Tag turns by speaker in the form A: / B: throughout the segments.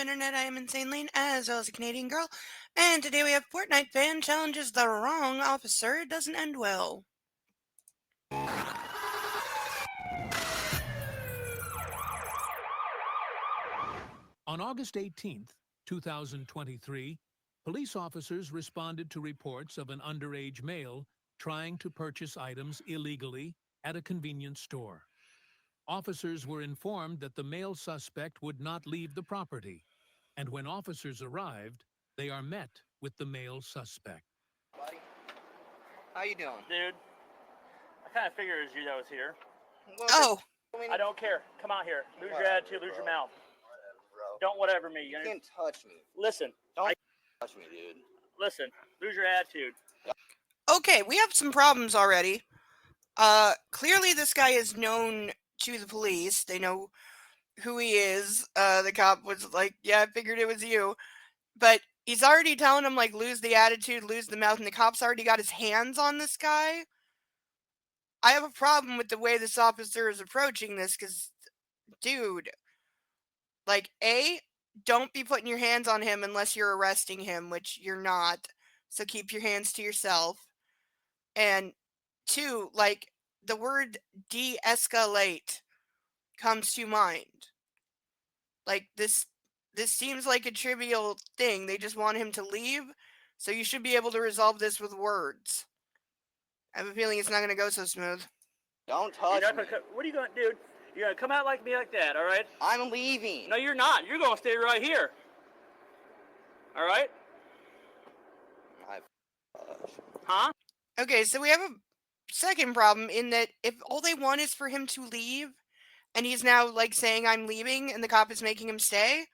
A: Internet. I am Insane Lane, as well as a Canadian girl. And today we have Fortnite fan challenges the wrong officer. It doesn't end well.
B: On August 18th, 2023, police officers responded to reports of an underage male trying to purchase items illegally at a convenience store. Officers were informed that the male suspect would not leave the property, and when officers arrived, they are met with the male suspect.
C: Buddy, how you doing?
D: Dude, I kind of figured it was you that was here.
A: Oh,
D: I don't care. Come out here. Lose your attitude, lose your mouth.
C: Bro.
D: Don't whatever me.
C: You can't touch me.
D: Listen.
C: Don't touch me, dude.
D: Listen. Lose your attitude.
A: okay, we have some problems already. Clearly this guy is known to the police. They know who he is. The cop was like, yeah, I figured it was you. But he's already telling him, like, lose the attitude, lose the mouth, and the cop's already got his hands on this guy. I have a problem with the way this officer is approaching this, because, dude, like, A, don't be putting your hands on him unless you're arresting him, which you're not, so keep your hands to yourself. And 2, like, the word de-escalate comes to mind. Like, this seems like a trivial thing. They just want him to leave, so you should be able to resolve this with words. I have a feeling it's not going to go so smooth.
C: Don't touch me.
D: What are you going to do? You're going to come out like me like that, all right?
C: I'm leaving.
D: No, you're not. You're going to stay right here. All right? Huh?
A: Okay, so we have a second problem in that if all they want is for him to leave, and he's now, like, saying, I'm leaving, and the cop is making him stay,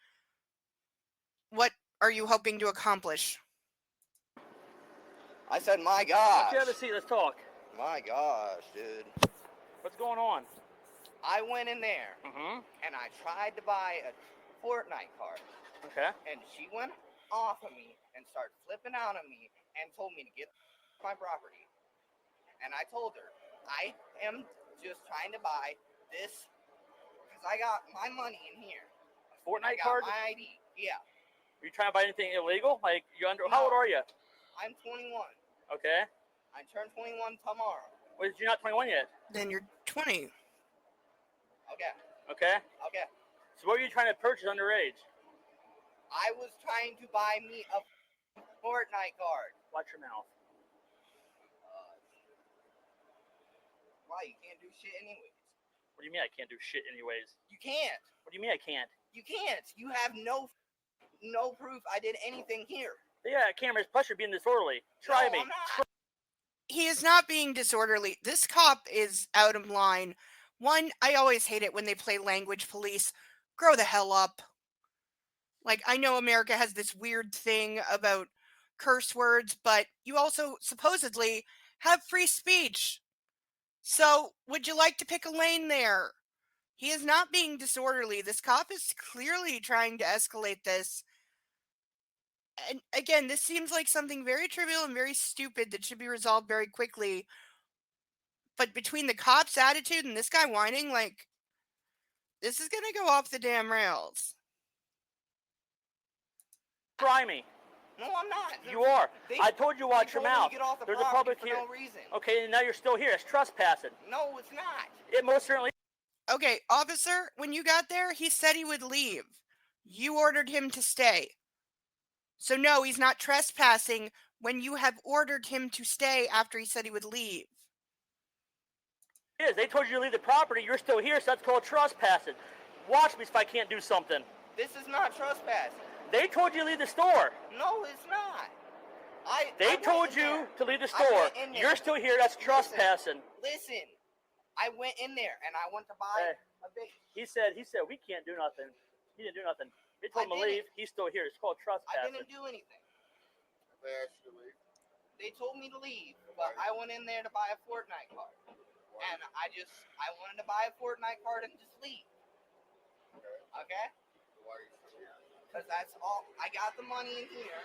A: what are you hoping to accomplish?
C: I said, my
D: Why
C: gosh.
D: don't you have a seat? Let's talk.
C: My gosh, dude.
D: What's going on?
C: I went in there,
D: Mm-hmm.
C: and I tried to buy a Fortnite card.
D: Okay.
C: And she went off of me and started flipping out on me and told me to get my property. And I told her, I am just trying to buy this because I got my money in here.
D: Fortnite
C: I got
D: card?
C: my ID. Yeah.
D: Are you trying to buy anything illegal? Like, you under?
C: No.
D: How old are you?
C: I'm 21.
D: Okay.
C: I turn 21 tomorrow.
D: Wait, you're not 21 yet.
A: Then you're 20.
C: Okay.
D: Okay.
C: Okay.
D: So what were you trying to purchase underage?
C: I was trying to buy me a Fortnite card.
D: Watch your mouth.
C: Why? You can't do shit anyways.
D: What do you mean I can't do shit anyways?
C: You can't.
D: What do you mean I can't?
C: You can't. You have no proof I did anything here.
D: Yeah, cameras. Plus you're being disorderly. Try
C: No,
D: me.
C: I'm not.
A: He is not being disorderly. This cop is out of line. One, I always hate it when they play language police. Grow the hell up. Like, I know America has this weird thing about curse words, but you also supposedly have free speech. So, would you like to pick a lane there? He is not being disorderly. This cop is clearly trying to escalate this. And again, this seems like something very trivial and very stupid that should be resolved very quickly. But between the cop's attitude and this guy whining, like, this is gonna go off the damn rails.
D: Try me.
C: No, I'm not.
D: You are.
C: They-
D: I told you watch
C: they
D: your
C: told me to
D: mouth.
C: get off the
D: There's a
C: property
D: public
C: for
D: here.
C: no reason.
D: Okay, and now you're still here. It's trespassing.
C: No, it's not.
D: It most certainly.
A: Okay, officer, when you got there, he said he would leave. You ordered him to stay. So no, he's not trespassing when you have ordered him to stay after he said he would leave.
D: Is. They told you to leave the property. You're still here, so that's called trespassing. Watch me if I can't do something.
C: This is not trespassing.
D: They told you to leave the store.
C: No, it's not.
D: They
C: I
D: told
C: went in
D: you
C: there.
D: to leave the
C: I
D: store.
C: went in there.
D: You're still here. That's trespassing.
C: Listen, I went in there and I went to buy a bait.
D: He said we can't do nothing. He didn't do nothing. They told him to leave. He's still here. It's called
C: I
D: trespassing.
C: didn't do anything. They told me to leave, but I went in there to buy a Fortnite card. And I wanted to buy a Fortnite card and just leave. Okay? Because that's all. I got the money in here,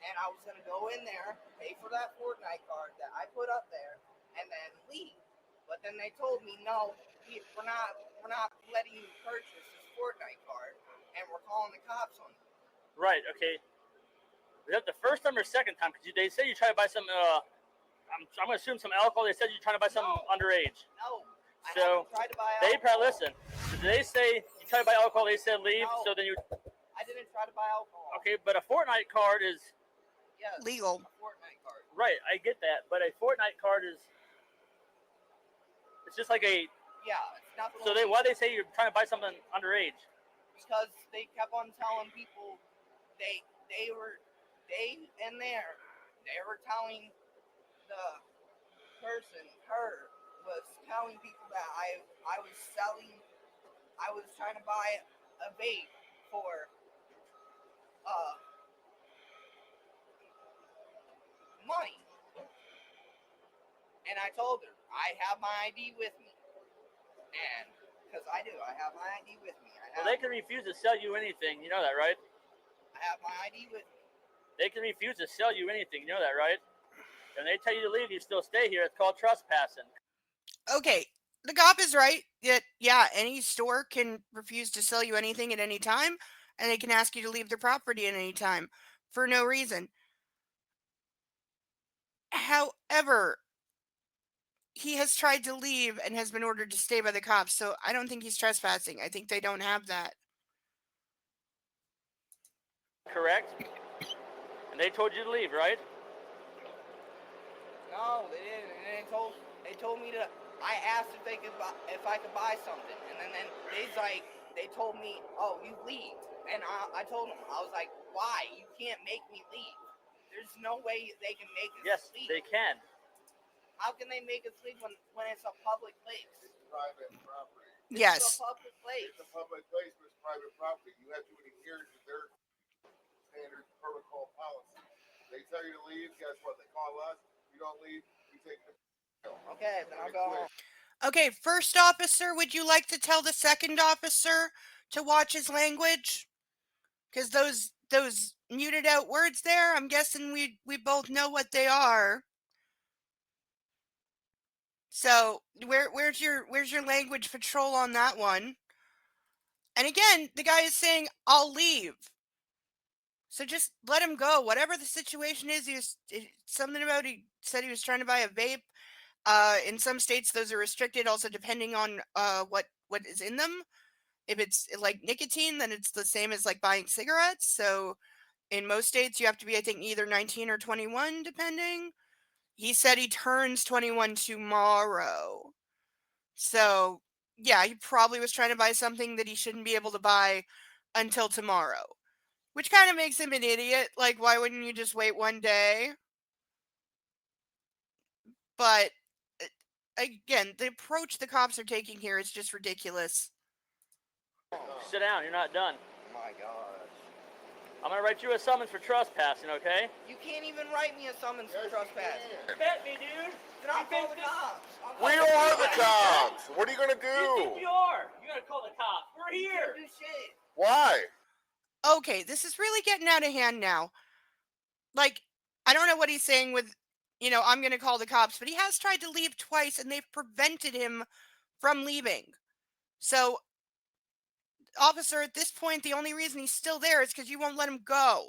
C: and I was gonna go in there, pay for that Fortnite card that I put up there, and then leave. But then they told me, no, we're not letting you purchase this Fortnite card, and we're calling calling the cops on you.
D: Right. Okay. Is that the first time or second time? Because they said you tried to buy some. I'm gonna assume some alcohol. They said you trying to buy something underage.
C: No. I
D: So
C: haven't tried to buy
D: they
C: alcohol.
D: probably listen. Did they say you tried to buy alcohol? They said leave.
C: No.
D: So then you.
C: I didn't try to buy alcohol.
D: Okay, but a Fortnite card is
C: Yes.
A: Legal.
C: A Fortnite card.
D: right. I get that, but a Fortnite card is. It's just like a.
C: Yeah, it's nothing.
D: So why they say you're trying to buy something underage?
C: Because they kept on telling people they were telling the person, her, was telling people that I was trying to buy a vape for money. And I told her, I have my ID with me. And because I do, I have my ID with me.
D: Well, they can refuse to sell you anything. You know that, right?
C: I have my ID with me.
D: They can refuse to sell you anything. You know that, right? And they tell you to leave, you still stay here. It's called trespassing.
A: Okay, the cop is right that, yeah, any store can refuse to sell you anything at any time, and they can ask you to leave their property at any time for no reason. However, he has tried to leave and has been ordered to stay by the cops, so I don't think he's trespassing. I think they don't have that.
D: Correct? And they told you to leave, right?
C: No, they didn't. And they told me to. I asked if if I could buy something, and then they told me, oh, you leave. And I told them, I was like, why? You can't make me leave. There's no way they can make us leave.
D: Yes, they can.
C: How can they make us leave when it's a public place?
E: It's private property.
A: Yes.
C: It's a public place.
E: It's a public place, but it's private property. You have to adhere to their standard protocol policy. They tell you to leave, guess what? They call us. You don't leave, you take the.
C: Okay, then I'll go home.
A: Okay, first officer, would you like to tell the second officer to watch his language? Because those muted out words there, I'm guessing we both know what they are. So where's your language patrol on that one? And again, the guy is saying, I'll leave. So just let him go. Whatever the situation is, something about he said he was trying to buy a vape. In some states, those are restricted, also depending on what is in them. If it's like nicotine, then it's the same as like buying cigarettes. So in most states, you have to be, I think, either 19 or 21, depending. He said he turns 21 tomorrow. So, yeah, he probably was trying to buy something that he shouldn't be able to buy until tomorrow. Which kind of makes him an idiot. Like, why wouldn't you just wait one day? But, again, the approach the cops are taking here is just ridiculous.
D: Sit down. You're not done.
C: Oh my gosh.
D: I'm going to write you a summons for trespassing, okay?
C: You can't even write me a summons for trespass.
D: Bet me, dude.
C: Then I'll call the cops.
E: We are the cops. What are you gonna
D: You
E: do?
D: think you are. You got to call the cops. We're
C: You
D: here.
C: can't do shit.
E: Why?
A: Okay, this is really getting out of hand now. Like, I don't know what he's saying with, I'm going to call the cops, but he has tried to leave twice and they've prevented him from leaving. So, officer, at this point, the only reason he's still there is because you won't let him go.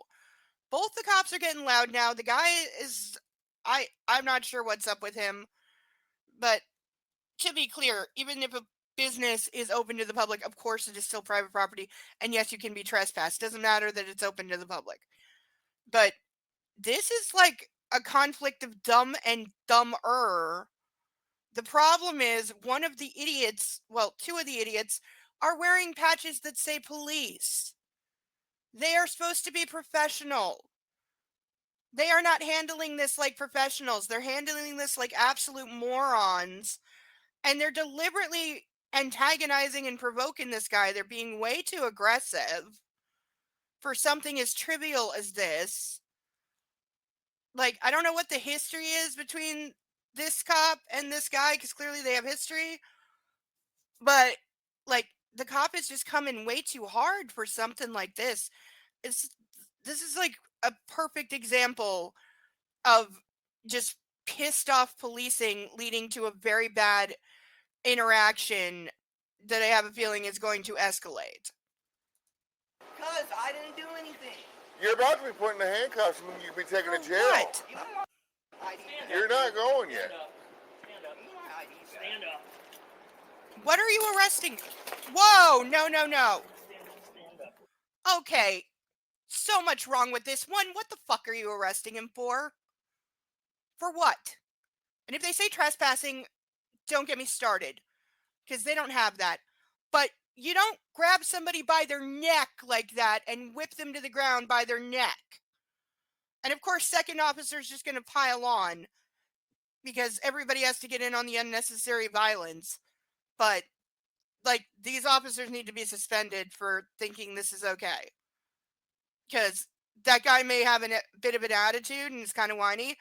A: Both the cops are getting loud now. The guy is, I'm not sure what's up with him, but to be clear, even if a business is open to the public, of course it is still private property, and yes, you can be trespassed. Doesn't matter that it's open to the public. But this is like a conflict of dumb and dumber. The problem is one of the idiots, well, two of the idiots, are wearing patches that say police. They are supposed to be professional. They are not handling this like professionals. They're handling this like absolute morons. And they're deliberately antagonizing and provoking this guy. They're being way too aggressive for something as trivial as this. Like, I don't know what the history is between this cop and this guy, because clearly they have history. But, like, the cop is just coming way too hard for something like this. This is like a perfect example of just pissed off policing leading to a very bad interaction that I have a feeling is going to escalate.
C: Because I didn't do anything.
E: You're about to be put in the handcuffs and you'll be taken to
A: For
E: jail.
A: what?
C: You know my ID
D: Stand
C: back.
E: You're not going
D: Stand
E: yet.
D: up. Stand up.
C: Give me my ID back.
D: Stand up.
A: What are you arresting? Whoa, no.
D: Stand up.
A: Okay, so much wrong with this one. What the fuck are you arresting him for? For what? And if they say trespassing, don't get me started, because they don't have that. But you don't grab somebody by their neck like that and whip them to the ground by their neck. And of course, second officer's just going to pile on because everybody has to get in on the unnecessary violence. But, like, these officers need to be suspended for thinking this is okay. Because that guy may have a bit of an attitude and is kind of whiny,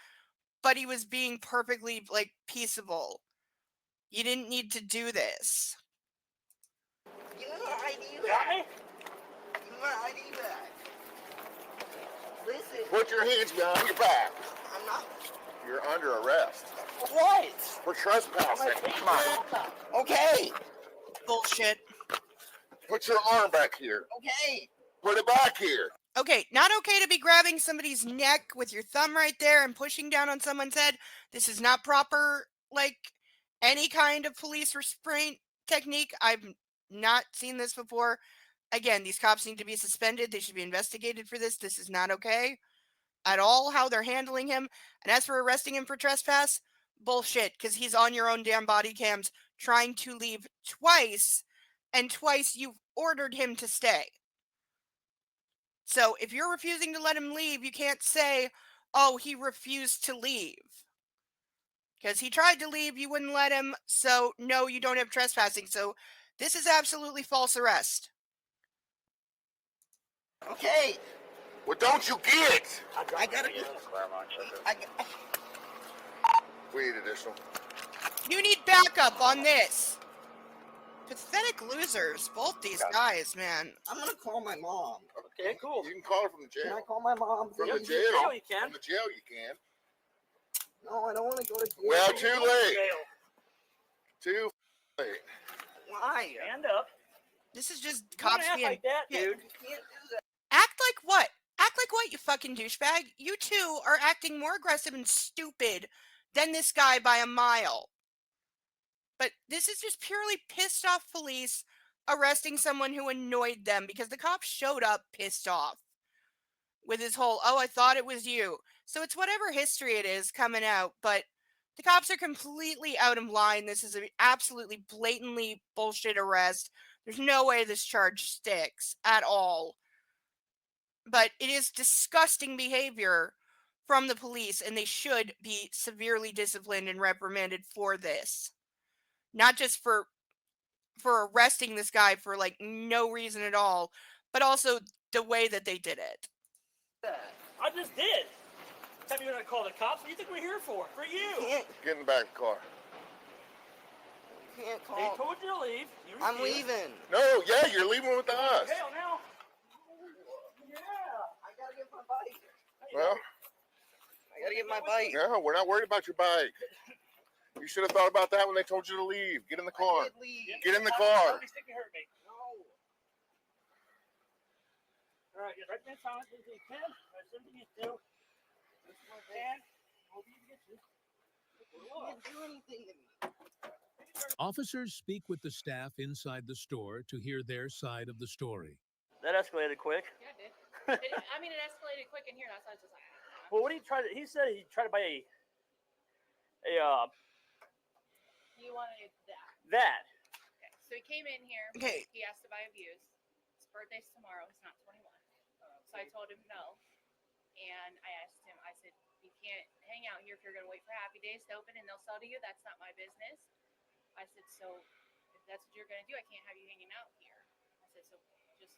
A: but he was being perfectly, like, peaceable. You didn't need to do this.
C: Give me my ID
D: Got
C: back.
D: me?
C: Give me my ID back. Listen,
E: Put your hands behind your back.
C: I'm not.
E: You're under arrest
C: What?
E: for trespassing. Come on.
C: Okay.
A: Bullshit.
E: Put your arm back here.
C: Okay.
E: Put it back here.
A: Okay, not okay to be grabbing somebody's neck with your thumb right there and pushing down on someone's head. This is not proper, like, any kind of police restraint technique. I've not seen this before. Again, these cops need to be suspended. They should be investigated for this. This is not okay at all how they're handling him. And as for arresting him for trespass, bullshit, because he's on your own damn body cams trying to leave twice, and twice you've ordered him to stay. So if you're refusing to let him leave, you can't say, oh, he refused to leave. Because he tried to leave, you wouldn't let him, so no, you don't have trespassing. So this is absolutely false arrest.
C: Okay.
E: What don't you get?
C: I gotta.
E: We need additional.
A: You need backup on this. Pathetic losers, both these guys, man.
C: I'm gonna call my mom.
D: Okay, cool.
E: You can call her from the
C: Can I
E: jail.
C: call my mom?
E: From the
C: please?
E: jail.
D: Jail you can.
E: From the jail you can.
C: No, I don't want to go to jail.
E: Well, too late.
D: Jail.
E: Too late.
C: Why?
D: Stand up.
A: This is just
D: Don't
A: cops
D: act
A: being...
D: like that,
A: Yeah.
D: dude.
C: You can't do that.
A: Act like what? Act like what, you fucking douchebag? You two are acting more aggressive and stupid than this guy by a mile. But this is just purely pissed off police arresting someone who annoyed them because the cops showed up pissed off with his whole, oh, I thought it was you. So it's whatever history it is coming out, but the cops are completely out of line. This is an absolutely blatantly bullshit arrest. There's no way this charge sticks at all. But it is disgusting behavior from the police, and they should be severely disciplined and reprimanded for this. Not just for arresting this guy for, like, no reason at all, but also the way that they did it.
D: I just did. Tell me you're gonna call the cops. What do you think we're here for? For
C: You
D: you.
C: can't.
E: Get in the back of the car.
C: You can't
D: They
C: call.
D: told you to leave. You
C: I'm
D: refused.
C: leaving.
E: No, yeah, you're leaving with us.
D: Jail now. Yeah.
C: I gotta get my bike.
E: Well,
C: I gotta get my bike.
E: no, we're not worried about your bike. You should have thought about that when they told you to leave. Get in the car.
C: I did leave.
E: Get in the car.
D: Don't be sticking hurt me.
C: No.
D: All right, just right there, Thomas. If you can, that's something you do. This is my van. Hope you get you.
C: You can't do anything to me.
B: Officers speak with the staff inside the store to hear their side of the story.
D: That escalated quick.
F: Yeah, it did. It escalated quick in here. That's why I was just like,
D: Well, what did he try to? He said he tried to buy a
F: you wanted that.
D: that.
F: Okay. So he came in here.
A: Okay.
F: He asked to buy a Views. His birthday's tomorrow. He's not 21. So I told him no. And I asked him, I said, you can't hang out here if you're going to wait for Happy Days to open and they'll sell to you. That's not my business. I said, so if that's what you're going to do, I can't have you hanging out here. I said, so just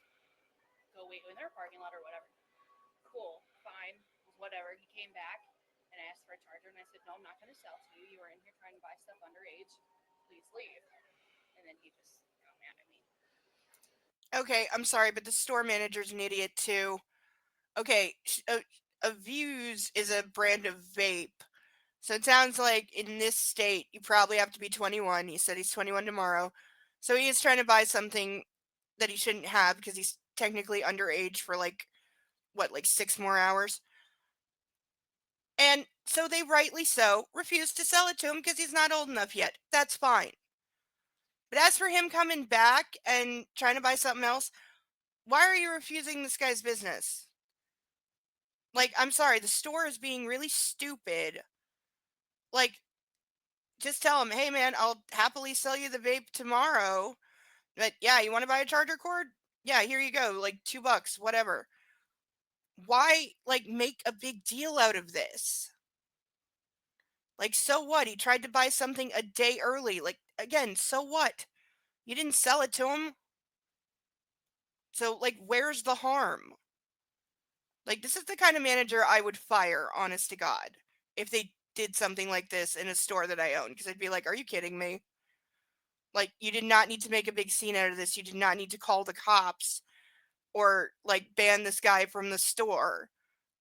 F: go wait in their parking lot or whatever. Cool, fine, whatever. He came back and asked for a charger, and I said, no, I'm not going to sell to you. You were in here trying to buy stuff underage. Please leave. And then he just got mad at me.
A: Okay, I'm sorry, but the store manager's an idiot too. Okay, a Views is a brand of vape. So it sounds like in this state, you probably have to be 21. He said he's 21 tomorrow. So he is trying to buy something that he shouldn't have because he's technically underage for like, what, like 6 more hours? And so they rightly so refused to sell it to him because he's not old enough yet. That's fine. But as for him coming back and trying to buy something else, why are you refusing this guy's business? Like, I'm sorry, the store is being really stupid. Like, just tell him, hey man, I'll happily sell you the vape tomorrow. But yeah, you want to buy a charger cord? Yeah, here you go, like $2, whatever. Why, like, make a big deal out of this? Like, so what? He tried to buy something a day early. Like, again, so what? You didn't sell it to him. So, like, where's the harm? Like, this is the kind of manager I would fire, honest to God, if they did something like this in a store that I own. Because I'd be like, are you kidding me? Like, you did not need to make a big scene out of this. You did not need to call the cops or, like, ban this guy from the store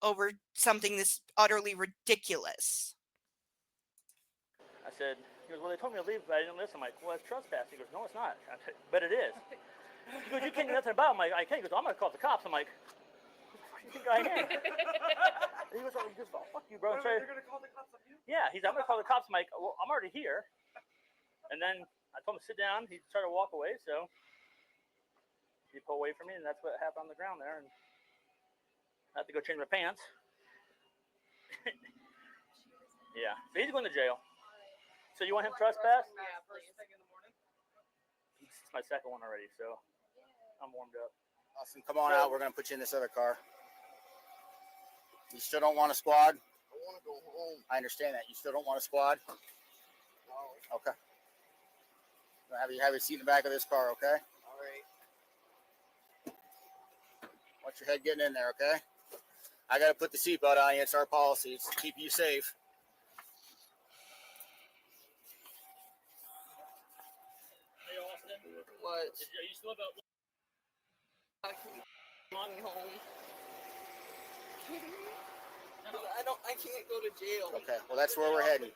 A: over something this utterly ridiculous.
D: I said, he goes, well, they told me to leave, but I didn't listen. I'm like, well, that's trespassing. He goes, no, it's not. I said, but it is. He goes, you can't do nothing about it. I'm like, I can't. He goes, I'm going to call the cops. I'm like, who the fuck do you think I am? And he goes, oh, fuck you, bro.
C: They're going to call the cops on you?
D: Yeah, I'm going to call the cops. I'm like, well, I'm already here. And then I told him to sit down. He started to walk away, so he pulled away from me, and that's what happened on the ground there. And I had to go change my pants. Yeah, so he's going to jail. So you want him trespass?
F: Yeah, please.
D: It's my second one already, so I'm warmed up.
G: Austin, come on out. We're going to put you in this other car. You still don't want a squad?
E: I want to go home.
G: I understand that. You still don't want a squad?
E: No.
G: Okay. Have you seat in the back of this car, okay?
E: All right.
G: Watch your head getting in there, okay? I got to put the seatbelt on you. It's our policy. It's to keep you safe.
D: Hey, Austin.
C: What?
D: Are you still about
C: I can't go home. I can't go to jail.
G: Okay, well, that's where we're heading.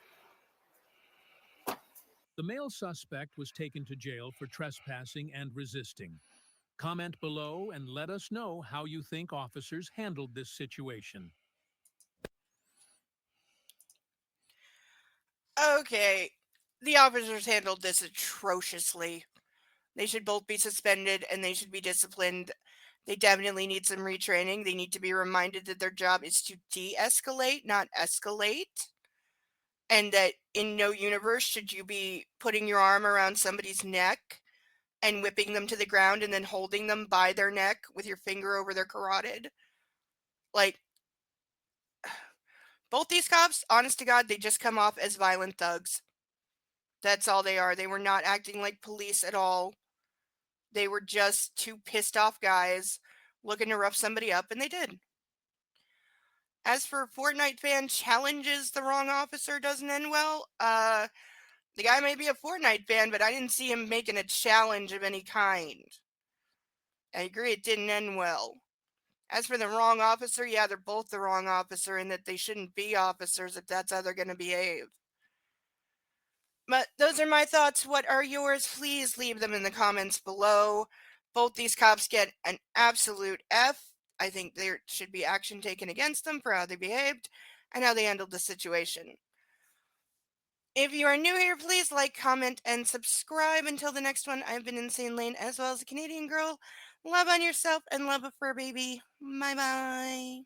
B: The male suspect was taken to jail for trespassing and resisting. Comment below and let us know how you think officers handled this situation.
A: Okay, the officers handled this atrociously. They should both be suspended and they should be disciplined. They definitely need some retraining. They need to be reminded that their job is to de-escalate, not escalate. And that in no universe should you be putting your arm around somebody's neck and whipping them to the ground and then holding them by their neck with your finger over their carotid. Like, both these cops, honest to God, they just come off as violent thugs. That's all they are. They were not acting like police at all. They were just two pissed off guys looking to rough somebody up, and they did. As for Fortnite fan challenges the wrong officer doesn't end well, the guy may be a Fortnite fan, but I didn't see him making a challenge of any kind. I agree it didn't end well. As for the wrong officer, yeah, they're both the wrong officer in that they shouldn't be officers if that's how they're going to behave. But those are my thoughts. What are yours? Please leave them in the comments below. Both these cops get an absolute F. I think there should be action taken against them for how they behaved and how they handled the situation. If you are new here, please like, comment, and subscribe. Until the next one, I've been Insane Lane as well as a Canadian girl. Love on yourself and love a fur baby. Bye-bye.